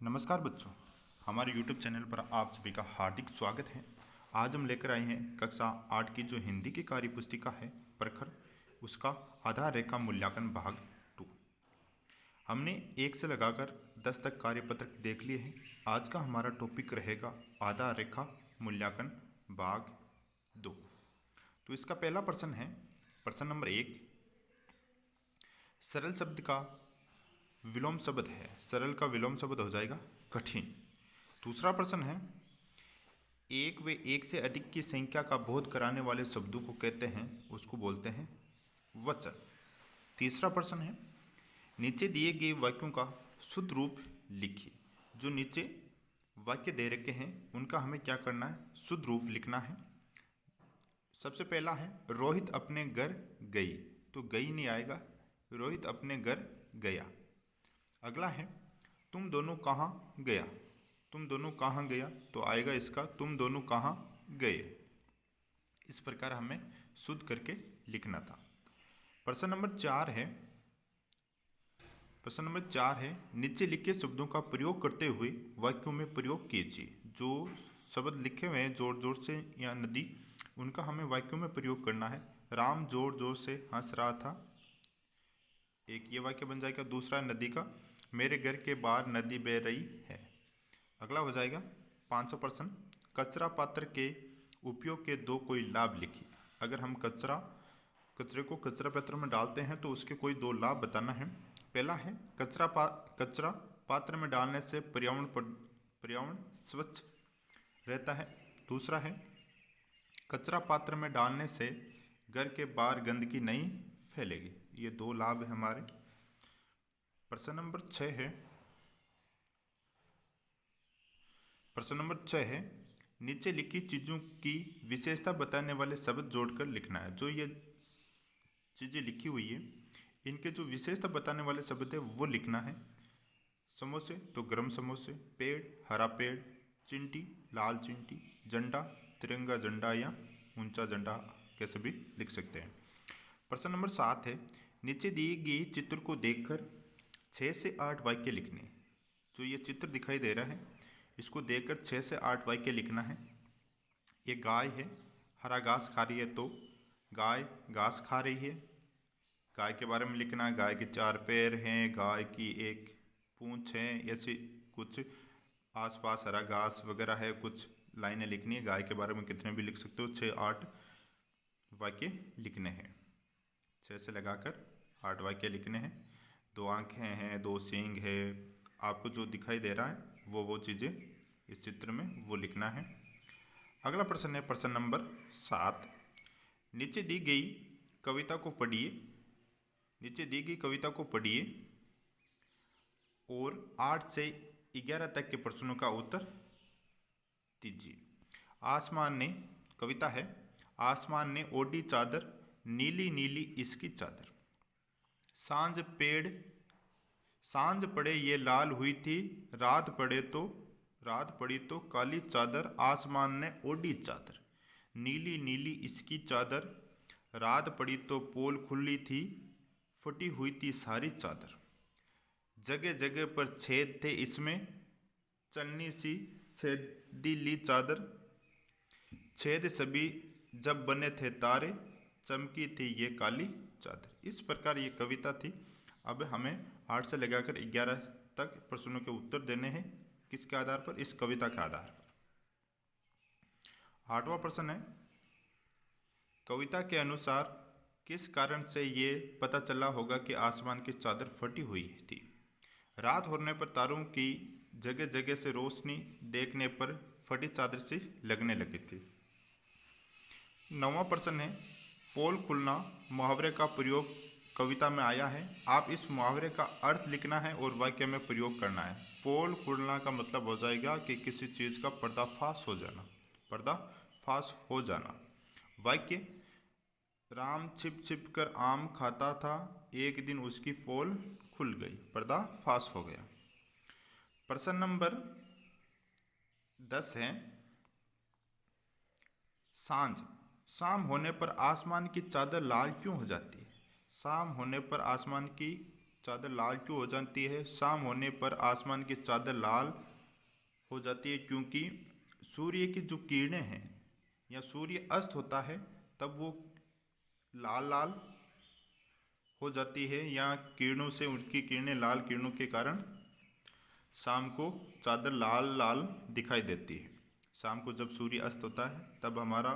नमस्कार बच्चों, हमारे YouTube चैनल पर आप सभी का हार्दिक स्वागत है। आज हम लेकर आए हैं कक्षा 8 की जो हिंदी की कार्य पुस्तिका है प्रखर, उसका आधार रेखा मूल्यांकन भाग 2। हमने 1 से लगाकर 10 तक कार्यपत्रक देख लिए हैं। आज का हमारा टॉपिक रहेगा आधार रेखा मूल्यांकन भाग 2। तो इसका पहला प्रश्न है, प्रश्न नंबर 1, सरल शब्द का विलोम शब्द है। सरल का विलोम शब्द हो जाएगा कठिन। दूसरा प्रश्न है, एक व एक से अधिक की संख्या का बोध कराने वाले शब्दों को कहते हैं, उसको बोलते हैं वचन। तीसरा प्रश्न है, नीचे दिए गए वाक्यों का शुद्ध रूप लिखिए। जो नीचे वाक्य दे रखे हैं उनका हमें क्या करना है, शुद्ध रूप लिखना है। सबसे पहला है, रोहित अपने घर गई, तो गई नहीं आएगा, रोहित अपने घर गया। अगला है, तुम दोनों कहाँ गया, तुम दोनों कहाँ गया, तो आएगा इसका तुम दोनों कहाँ गए। इस प्रकार हमें शुद्ध करके लिखना था। प्रश्न नंबर 4 है, प्रश्न नंबर 4 है, नीचे लिखे शब्दों का प्रयोग करते हुए वाक्यों में प्रयोग कीजिए। जो शब्द लिखे हुए हैं जोर जोर से या नदी, उनका हमें वाक्यों में प्रयोग करना है। राम जोर जोर से हंस रहा था, एक ये वाक्य बन जाएगा। दूसरा नदी का, मेरे घर के बाहर नदी बह रही है। अगला हो जाएगा 500 प्रश्न, कचरा पात्र के उपयोग के दो कोई लाभ लिखिए। अगर हम कचरे को कचरा पात्र में डालते हैं तो उसके कोई दो लाभ बताना है। पहला है, कचरा पात्र में डालने से पर्यावरण स्वच्छ रहता है। दूसरा है, कचरा पात्र में डालने से घर के बाहर गंदगी नहीं फैलेगी। ये दो लाभ है हमारे। प्रश्न नंबर 6 है, प्रश्न नंबर 6 है, नीचे लिखी चीज़ों की विशेषता बताने वाले शब्द जोड़कर लिखना है। जो ये चीज़ें लिखी हुई है इनके जो विशेषता बताने वाले शब्द है वो लिखना है। समोसे तो गर्म समोसे, पेड़ हरा पेड़, चिंटी लाल चिंटी, झंडा तिरंगा झंडा या ऊंचा झंडा, कैसे भी लिख सकते हैं। प्रश्न नंबर 7 है, नीचे दिए गए चित्र को देखकर 6 से 8 वाक्य लिखने। जो ये चित्र दिखाई दे रहा है इसको देखकर 6 से 8 वाक्य लिखना है। ये गाय है, हरा घास खा रही है, तो गाय घास खा रही है। गाय के बारे में लिखना है, गाय के 4 पैर हैं, गाय की एक पूंछ है, ऐसे कुछ आसपास हरा घास वगैरह है, कुछ लाइनें लिखनी है। गाय के बारे में कितने भी लिख सकते हो, 6-8 वाक्य लिखने हैं। 6 से लगाकर 8 वाक्य लिखने हैं। 2 आंखें हैं, 2 सींग है, आपको जो दिखाई दे रहा है वो चीज़ें इस चित्र में वो लिखना है। अगला प्रश्न है, प्रश्न नंबर 7, नीचे दी गई कविता को पढ़िए। नीचे दी गई कविता को पढ़िए और 8 से 11 तक के प्रश्नों का उत्तर दीजिए। आसमान ने, कविता है, आसमान ने ओढ़ी चादर, नीली नीली इसकी चादर। सांझ पड़े ये लाल हुई थी, रात पड़ी तो काली चादर, आसमान ने ओढ़ी चादर, नीली नीली इसकी चादर, रात पड़ी तो पोल खुली थी, फटी हुई थी सारी चादर। जगह जगह पर छेद थे इसमें, चलनी सी छेदीली चादर, छेद सभी जब बने थे तारे, चमकी थी ये काली चादर। इस प्रकार ये कविता थी। अब हमें 8 से लगाकर 11 तक प्रश्नों के उत्तर देने हैं। किसके आधार पर, इस कविता के आधार पर। 8वां प्रश्न है, कविता के अनुसार किस कारण से ये पता चला होगा कि आसमान की चादर फटी हुई थी। रात होने पर तारों की जगह जगह से रोशनी देखने पर फटी चादर से लगने लगी थी। 9वां प्रश्न है, पोल खुलना मुहावरे का प्रयोग कविता में आया है। आप इस मुहावरे का अर्थ लिखना है और वाक्य में प्रयोग करना है। पोल खुलना का मतलब हो जाएगा कि किसी चीज़ का पर्दाफाश हो जाना, पर्दाफाश हो जाना। वाक्य, राम छिप छिप कर आम खाता था, एक दिन उसकी पोल खुल गई, पर्दाफाश हो गया। प्रश्न नंबर 10 है, सांझ, शाम होने पर आसमान की चादर लाल क्यों हो जाती है। शाम होने पर आसमान की चादर लाल क्यों हो जाती है? शाम होने पर आसमान की चादर लाल हो जाती है क्योंकि सूर्य की जो किरणें हैं या सूर्य अस्त होता है तब वो लाल लाल हो जाती है, या किरणों से उनकी किरणें लाल किरणों के कारण शाम को चादर लाल लाल दिखाई देती है। शाम को जब सूर्य अस्त होता है तब हमारा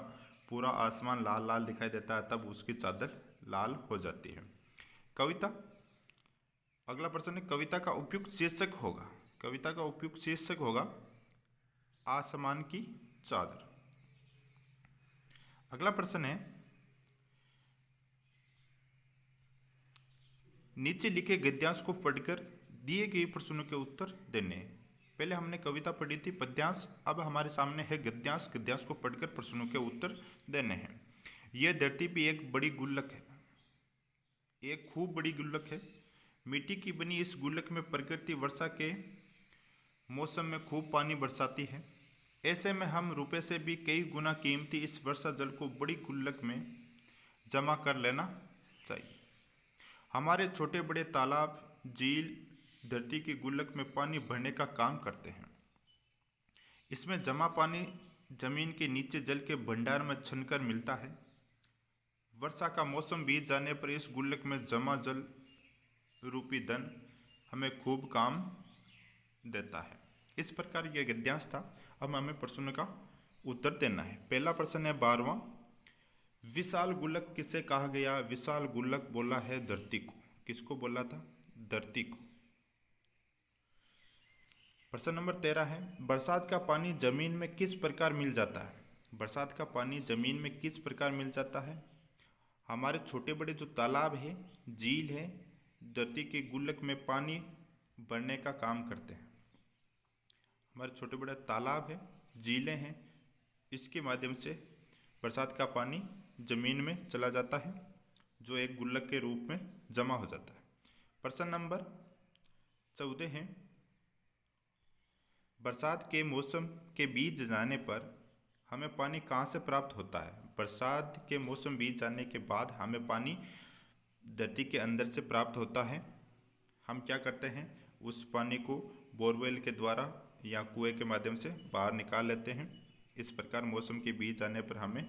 पूरा आसमान लाल लाल दिखाई देता है, तब उसकी चादर लाल हो जाती है। कविता, अगला प्रश्न है कविता का उपयुक्त शीर्षक होगा। कविता का उपयुक्त शीर्षक होगा आसमान की चादर। अगला प्रश्न है नीचे लिखे गद्यांश को पढ़कर दिए गए प्रश्नों के उत्तर देने। पहले हमने कविता पढ़ी थी पद्यांश, अब हमारे सामने है गद्यांश। गद्यांश को पढ़कर प्रश्नों के उत्तर देने हैं। यह धरती पे एक बड़ी गुल्लक है, एक खूब बड़ी गुल्लक है। मिट्टी की बनी इस गुल्लक में प्रकृति वर्षा के मौसम में खूब पानी बरसाती है। ऐसे में हम रुपए से भी कई गुना कीमती इस वर्षा जल को बड़ी गुल्लक में जमा कर लेना चाहिए। हमारे छोटे बड़े तालाब, झील धरती की गुल्लक में पानी भरने का काम करते हैं। इसमें जमा पानी जमीन के नीचे जल के भंडार में छनकर मिलता है। वर्षा का मौसम बीत जाने पर इस गुल्लक में जमा जल रूपी धन हमें खूब काम देता है। इस प्रकार यह गद्यांश था। अब हमें प्रश्नों का उत्तर देना है। पहला प्रश्न है 12वां, विशाल गुल्लक किसे कहा गया? विशाल गुल्लक बोला है धरती को। किसको बोला था? धरती को। प्रश्न नंबर 13 है बरसात का पानी जमीन में किस प्रकार मिल जाता है? बरसात का पानी जमीन में किस प्रकार मिल जाता है? हमारे छोटे बड़े जो तालाब है, झील है, धरती के गुल्लक में पानी भरने का काम करते हैं। हमारे छोटे बड़े तालाब है, झीलें हैं, इसके माध्यम से बरसात का पानी जमीन में चला जाता है, जो एक गुल्लक के रूप में जमा हो जाता है। प्रश्न नंबर 14 है बरसात के मौसम के बीत जाने पर हमें पानी कहाँ से प्राप्त होता है? बरसात के मौसम बीत जाने के बाद हमें पानी धरती के अंदर से प्राप्त होता है। हम क्या करते हैं, उस पानी को बोरवेल के द्वारा या कुएं के माध्यम से बाहर निकाल लेते हैं। इस प्रकार मौसम के बीत जाने पर हमें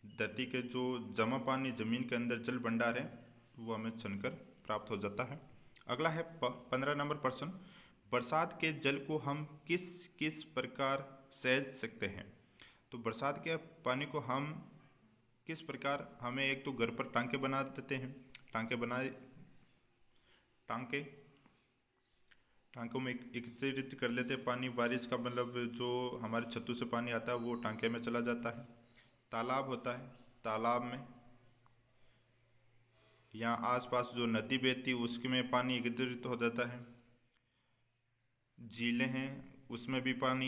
धरती के जो जमा पानी जमीन के अंदर जल भंडार है वो हमें छनकर प्राप्त हो जाता है। अगला है 15 नंबर प्रश्न, बरसात के जल को हम किस किस प्रकार सहेज सकते हैं? तो बरसात के पानी को हम किस प्रकार, हमें एक तो घर पर टांके बना देते हैं। टांकों में एकत्रित कर लेते हैं पानी। बारिश का मतलब जो हमारे छतों से पानी आता है वो टांके में चला जाता है। तालाब होता है, तालाब में या आसपास जो नदी बहती है उसमें पानी एकत्रित हो जाता है। झीलें हैं, उसमें भी पानी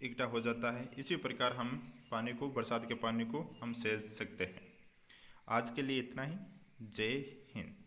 इकट्ठा हो जाता है। इसी प्रकार हम पानी को, बरसात के पानी को हम सहेज सकते हैं। आज के लिए इतना ही। जय हिंद।